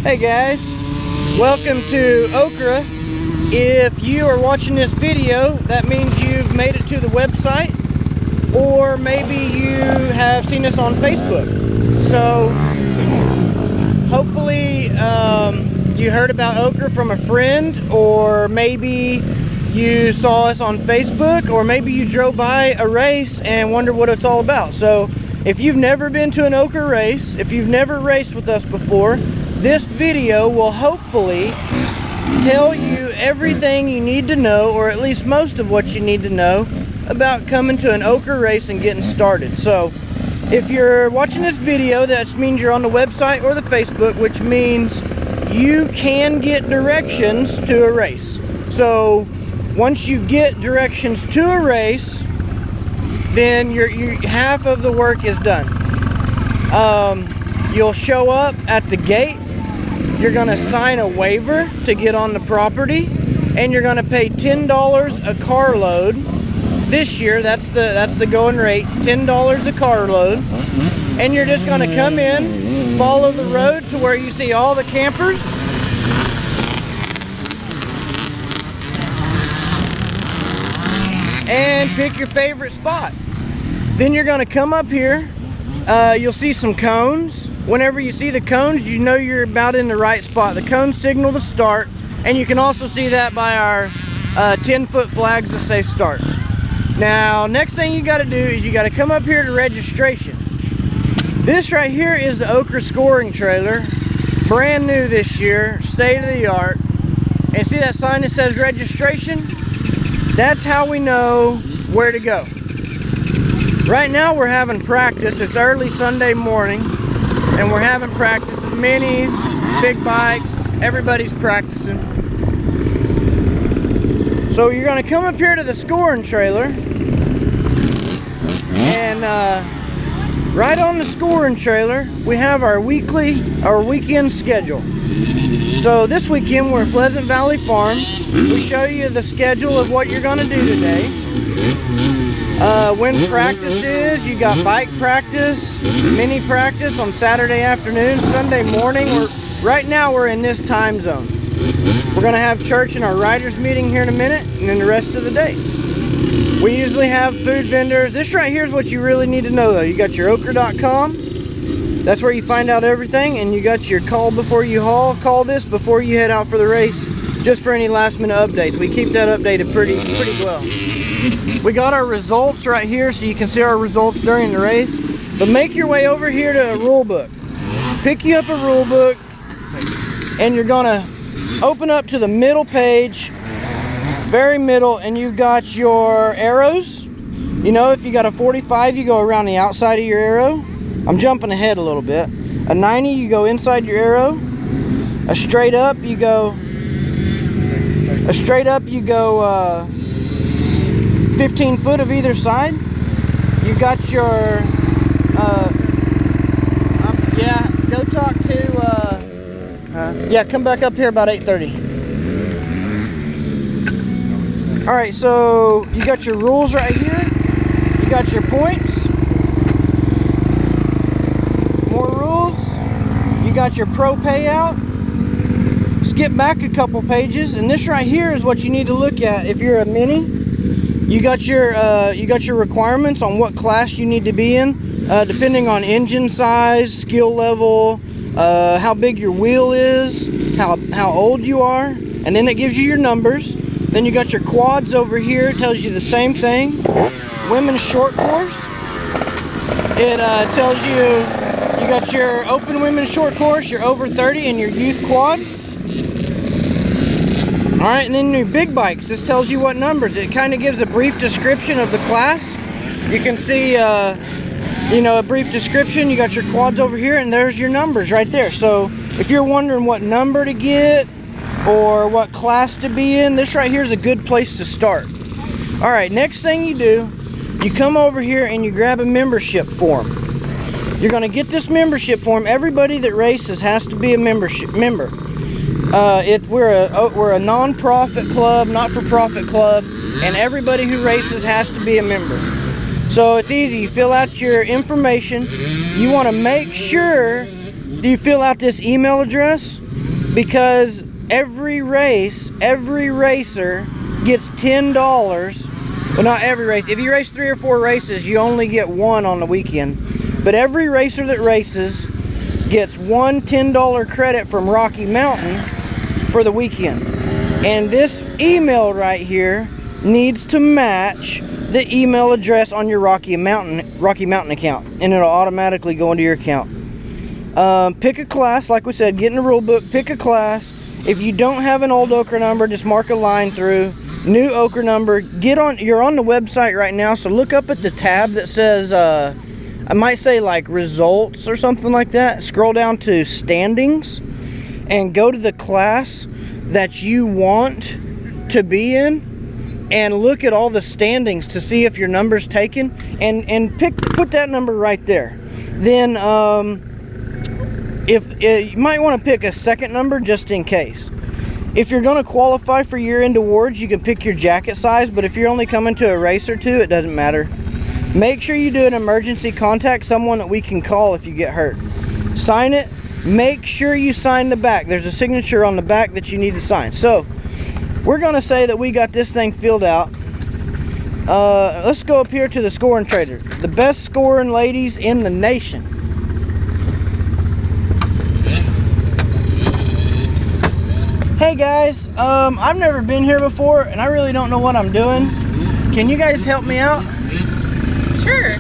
Hey guys, welcome to OCCRA. If you are watching this video, that means you've made it to the website, or maybe you have seen us on Facebook. So hopefully you heard about OCCRA from a friend, or maybe you saw us on Facebook, or maybe you drove by a race and wondered what it's all about. So if you've never been to an OCCRA race, if you've never raced with us before, this video will hopefully tell you everything you need to know, or at least most of what you need to know about coming to an OCCRA race and getting started. So if you're watching this video, that means you're on the website or the Facebook, which means you can get directions to a race. So once you get directions to a race, then half of the work is done. You'll show up at the gate, you're gonna sign a waiver to get on the property, and you're gonna pay $10 a carload. This year, that's the going rate, $10 a carload. And you're just gonna come in, follow the road to where you see all the campers. And pick your favorite spot. Then you're gonna come up here, you'll see some cones. Whenever you see the cones, you know you're about in the right spot. The cones signal to start, and you can also see that by our 10-foot flags that say start. Now, next thing you gotta do is you gotta come up here to registration. This right here is the OCCRA scoring trailer, brand new this year, state of the art. And see that sign that says registration? That's how we know where to go. Right now we're having practice. It's early Sunday morning, and we're having practice with minis, big bikes, everybody's practicing. So you're gonna come up here to the scoring trailer, and right on the scoring trailer, we have our weekend schedule. So this weekend we're at Pleasant Valley Farm. We show you the schedule of what you're gonna do today. When practice is, you got bike practice, mini practice on Saturday afternoon, Sunday morning. Right now we're in this time zone. We're gonna have church and our riders meeting here in a minute, and then the rest of the day. We usually have food vendors. This right here is what you really need to know though. You got your OCCRA.com. That's where you find out everything, and you got your call before you haul. Call this before you head out for the race, just for any last minute updates. We keep that updated pretty well. We got our results right here, so you can see our results during the race. But make your way over here to a rule book. Pick you up a rule book, and you're gonna open up to the middle page, very middle, and you've got your arrows. You know, if you got a 45, you go around the outside of your arrow. I'm jumping ahead a little bit. A 90, you go inside your arrow. A straight up, you go 15 foot of either side. You got your, yeah, go talk to, yeah, come back up here about 8:30. All right, so you got your rules right here. You got your points. More rules. You got your pro payout. Skip back a couple pages, and this right here is what you need to look at. If you're a mini, you got your requirements on what class you need to be in, depending on engine size, skill level, how big your wheel is, how old you are, and then it gives you your numbers. Then you got your quads over here. It tells you the same thing. Women's short course. It tells you got your open women's short course, your over 30, and your youth quad. All right, and then your big bikes. This tells you what numbers. It kind of gives a brief description of the class. You can see, you know, a brief description. You got your quads over here, and there's your numbers right there. So if you're wondering what number to get or what class to be in, this right here is a good place to start. All right, next thing you do, you come over here and you grab a membership form. You're gonna get this membership form. Everybody that races has to be a member. We're a non-profit club, not-for-profit club, and everybody who races has to be a member. So it's easy. You fill out your information. You want to make sure, do you fill out this email address? because every race, every racer gets $10. Well, not every race. If you race 3 or 4 races, you only get 1 on the weekend. But every racer that races gets one $10 credit from Rocky Mountain for the weekend. And this email right here needs to match the email address on your Rocky Mountain account, and it'll automatically go into your account. Pick a class, like we said, get in the rule book, pick a class. If you don't have an old OCCRA number, just mark a line through. New OCCRA number. You're on the website right now, so look up at the tab that says, I might say like results or something like that. Scroll down to standings and go to the class that you want to be in, and look at all the standings to see if your number's taken, and put that number right there. Then you might want to pick a second number just in case. If you're going to qualify for year-end awards, you can pick your jacket size, but if you're only coming to a race or two, it doesn't matter. Make sure you do an emergency contact, someone that we can call if you get hurt. Sign it. Make sure you sign the back. There's a signature on the back that you need to sign. So we're going to say that we got this thing filled out. Let's go up here to the scoring trailer. The best scoring ladies in the nation. Hey guys, I've never been here before and I really don't know what I'm doing. Can you guys help me out? Sure.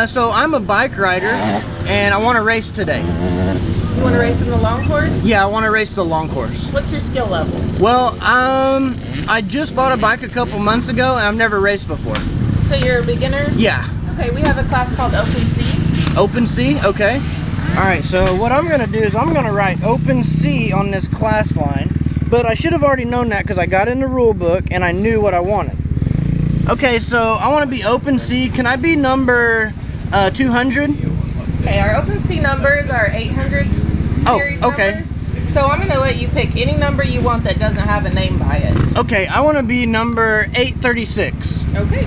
So I'm a bike rider and I want to race today. You want to race in the long course? Yeah, I want to race the long course. What's your skill level? Well, I just bought a bike a couple months ago and I've never raced before. So you're a beginner? Yeah. Okay, we have a class called Open C. Open C? Okay. Alright, so what I'm going to do is I'm going to write Open C on this class line. But I should have already known that because I got in the rule book and I knew what I wanted. Okay, so I want to be Open C. Can I be number 200? Okay, our Open C numbers are 800 series numbers. So I'm going to let you pick any number you want that doesn't have a name by it. Okay, I want to be number 836. Okay.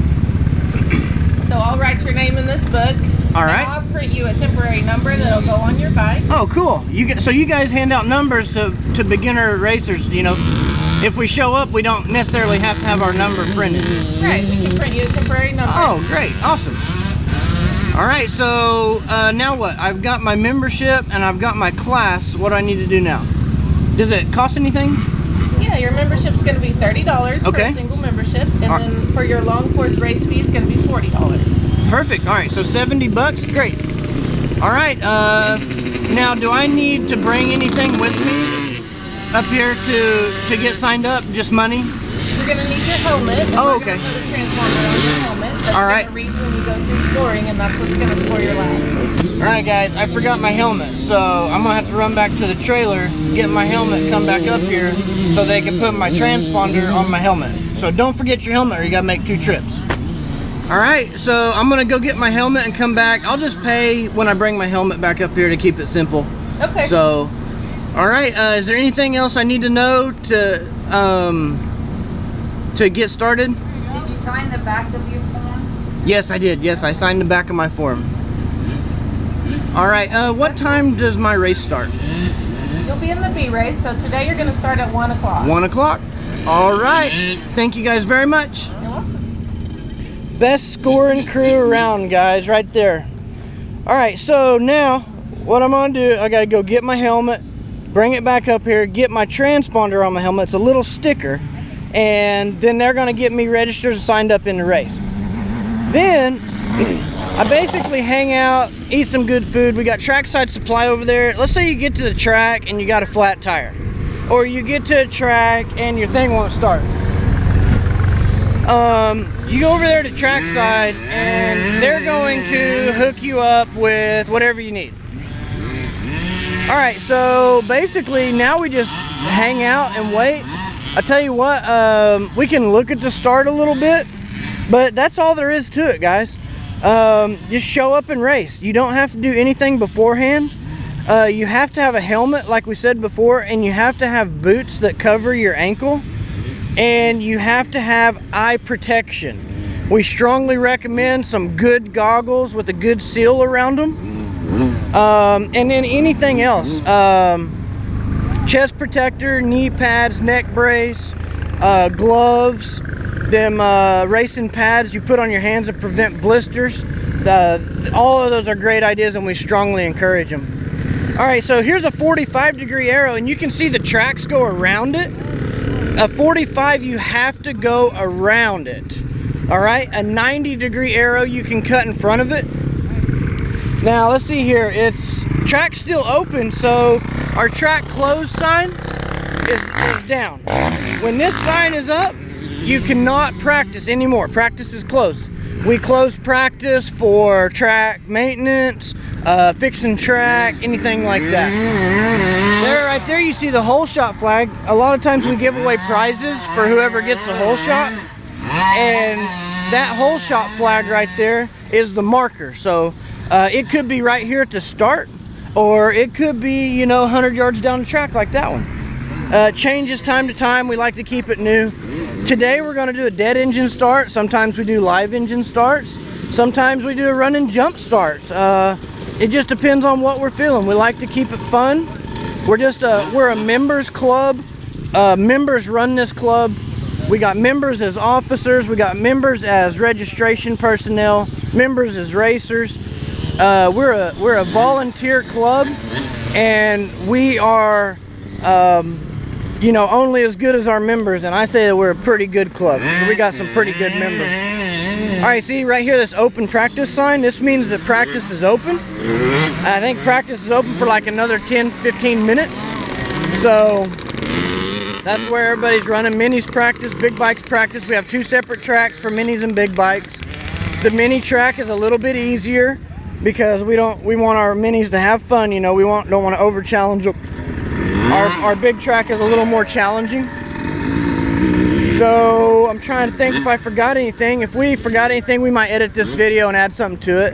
So I'll write your name in this book. All right. I'll print you a temporary number that'll go on your bike. Oh, cool. So you guys hand out numbers to beginner racers, you know. If we show up, we don't necessarily have to have our number printed. Right, we can print you a temporary number. Oh, great. Awesome. All right, so now what? I've got my membership and I've got my class. What do I need to do now? Does it cost anything? Yeah, your membership's going to be $30 for a single membership, and then for your long course race fee, it's going to be $40. Perfect. All right, so 70 bucks. Great. All right. Now, do I need to bring anything with me up here to get signed up? Just money? You're going to need your helmet. Oh, okay. Put a transponder on your helmet. That's all right. going to read when you go through scoring, and that's what's going to score your lap. All right, guys. I forgot my helmet, so I'm going to have to run back to the trailer, get my helmet, come back up here so they can put my transponder on my helmet. So don't forget your helmet or you got to make 2 trips. All right, so I'm going to go get my helmet and come back. I'll just pay when I bring my helmet back up here to keep it simple. Okay. So, all right. Is there anything else I need to know to get started? Did you sign the back of your form? Yes, I did. Yes, I signed the back of my form. All right. What time does my race start? You'll be in the B race, so today you're going to start at 1 o'clock. 1 o'clock. All right. Thank you guys very much. You're welcome. Best scoring crew around, guys, right there. All right, so now what I'm gonna do, I gotta go get my helmet, bring it back up here, get my transponder on my helmet. It's a little sticker, and then they're gonna get me registered and signed up in the race. Then I basically hang out, eat some good food. We got trackside supply over there. Let's say you get to the track and you got a flat tire, or you get to a track and your thing won't start. You go over there to trackside and they're going to hook you up with whatever you need. All right, so basically now we just hang out and wait. I tell you what, we can look at the start a little bit, but that's all there is to it, guys. Just show up and race. You don't have to do anything beforehand. You have to have a helmet, like we said before, and you have to have boots that cover your ankle. And you have to have eye protection. We strongly recommend some good goggles with a good seal around them. And then anything else. chest protector, knee pads, neck brace, gloves, them racing pads you put on your hands to prevent blisters. All of those are great ideas, and we strongly encourage them. All right, so here's a 45-degree arrow, and you can see the tracks go around it. A 45, you have to go around it. All right, a 90-degree arrow, you can cut in front of it. Now, let's see here. It's track's still open, so our track closed sign is down. When this sign is up, you cannot practice anymore. Practice is closed. We close practice for track maintenance, fixing track, anything like that. There, right there, you see the hole shot flag. A lot of times we give away prizes for whoever gets the hole shot, and that hole shot flag right there is the marker. So it could be right here at the start, or it could be, you know, 100 yards down the track like that one. Changes time to time. We like to keep it new. Today we're going to do a dead engine start. Sometimes we do live engine starts. Sometimes we do a run and jump start. It just depends on what we're feeling. We like to keep it fun. We're a members club. Members run this club. We got members as officers. We got members as registration personnel. Members as racers. We're a volunteer club, and we are you know, only as good as our members, and I say that we're a pretty good club. We got some pretty good members. All right, see right here, this open practice sign, this means that practice is open. I think practice is open for like another 10-15 minutes. So that's where everybody's running. Minis practice, big bikes practice. We have two separate tracks for minis and big bikes. The mini track is a little bit easier because we want our minis to have fun, you know. We don't want to over challenge them. Our big track is a little more challenging. So I'm trying to think if I forgot anything. If we forgot anything, we might edit this video and add something to it.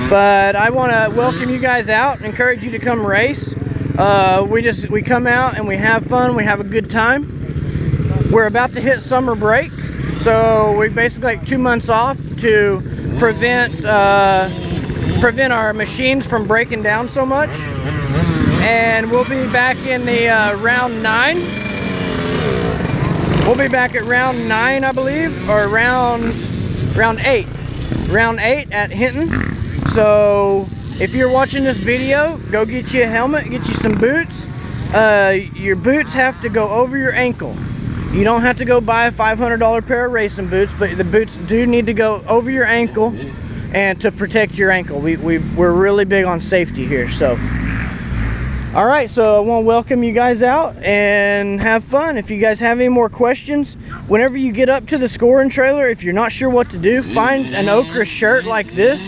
But I want to welcome you guys out, encourage you to come race. We come out and we have fun, we have a good time. We're about to hit summer break, so we basically like 2 months off to prevent our machines from breaking down so much. And we'll be back in the round 9. We'll be back at round 9, I believe, or round 8. Round 8 at Hinton. So if you're watching this video, go get you a helmet, get you some boots. Your boots have to go over your ankle. You don't have to go buy a $500 pair of racing boots, but the boots do need to go over your ankle and to protect your ankle. We're really big on safety here. So all right, so I want to welcome you guys out and have fun. If you guys have any more questions, whenever you get up to the scoring trailer, if you're not sure what to do, find an OCCRA shirt like this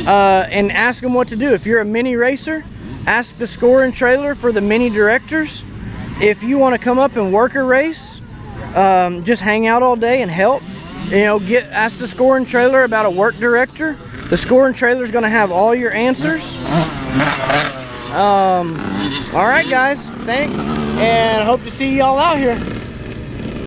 and ask them what to do. If you're a mini racer, ask the scoring trailer for the mini directors. If you want to come up and work a race, just hang out all day and help. You know, ask the scoring trailer about a work director. The scoring trailer is going to have all your answers. All right, guys, thanks, and hope to see y'all out here.